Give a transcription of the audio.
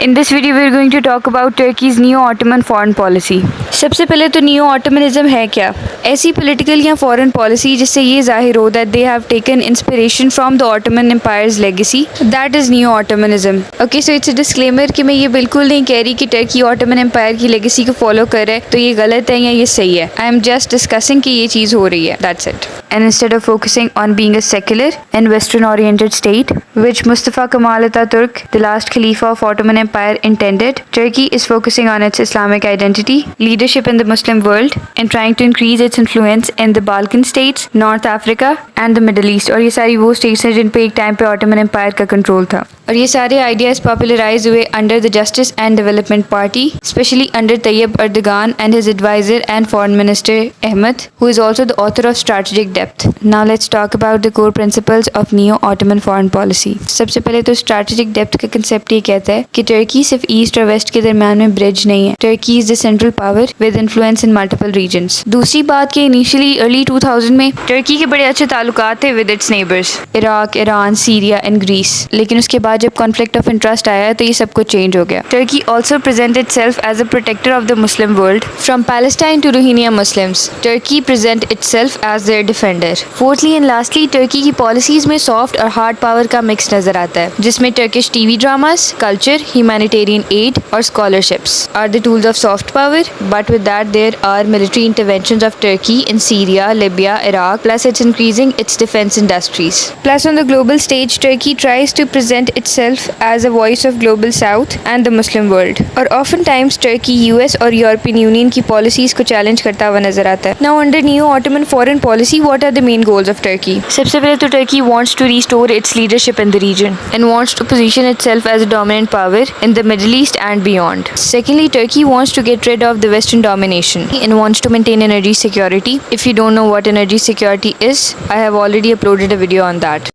In this video, we are going to talk about Turkey's neo-Ottoman foreign policy. सबसे पहले तो new ऑटोमनिज्म है क्या? ऐसी पॉलिटिकल या फॉरेन पॉलिसी जिससे ये जाहिर हो that they have taken inspiration from the Ottoman empire's legacy, that is new Ottomanism. Okay, so it's a disclaimer कि मैं ये बिल्कुल नहीं कह रही कि टर्की ऑटोमन एम्पायर की लेगेसी को फॉलो कर रहा है तो ये गलत है या ये सही है. आई एम जस्ट डिस्कसिंग कि ये चीज़ हो रही है, that's it. And instead of focusing on being a secular and Western-oriented state, which Mustafa Kemal Atatürk, the last Khalifa of Ottoman Empire, intended, Turkey is focusing on its Islamic identity, leadership in the Muslim world, and trying to increase its influence in the Balkan states, North Africa, and the Middle East. और ये सारी वो states हैं जिन पे एक time पे Ottoman Empire का control था. और ये सारे आइडियाज़ पॉपुलराइज हुए under the justice and development party, specially under Tayyip Erdogan and his adviser and foreign minister Ahmet, who is also the author of strategic depth. Now let's talk about the core principles of neo Ottoman foreign policy. सबसे पहले तो strategic depth का concept ये कहता है कि Turkey सिर्फ east और वेस्ट के दरमियान में ब्रिज नहीं है. Turkey is the central power with influence in multiple regions. दूसरी बात कि इनिशियली अर्ली 2000 में टर्की के बड़े अच्छे ताल्लुकात थे with its neighbours Iraq, Iran, Syria and Greece. लेकिन उसके बाद जब कॉन्फ्लिक्ट ऑफ इंटरेस्ट आया तो ये सब कुछ चेंज हो गया. Turkey also present itself as a protector of the Muslim world from Palestine to Rohingya Muslims. Turkey present itself as their defender. Fourthly and lastly Turkey की पॉलिसीज में soft और हार्ड पावर का mix नजर आता है, जिसमें Turkish TV dramas, culture, humanitarian aid और scholarships are the tools of soft power. But with that there are military interventions of Turkey in Syria, Libya, Iraq, plus it's increasing its defense industries. Plus on the global stage, Turkey tries to present itself as a voice of global south and the Muslim world. और oftentimes Turkey US और European Union की policies को challenge करता हुआ नजर आता है. Now under neo-Ottoman foreign policy, what are the main goals of Turkey? सबसे पहले तो Turkey wants to restore its leadership in the region and wants to position itself as a dominant power in the Middle East and beyond. Secondly, Turkey wants to get rid of the Western domination and wants to maintain energy security. If you don't know what energy security is, I have already uploaded a video on that.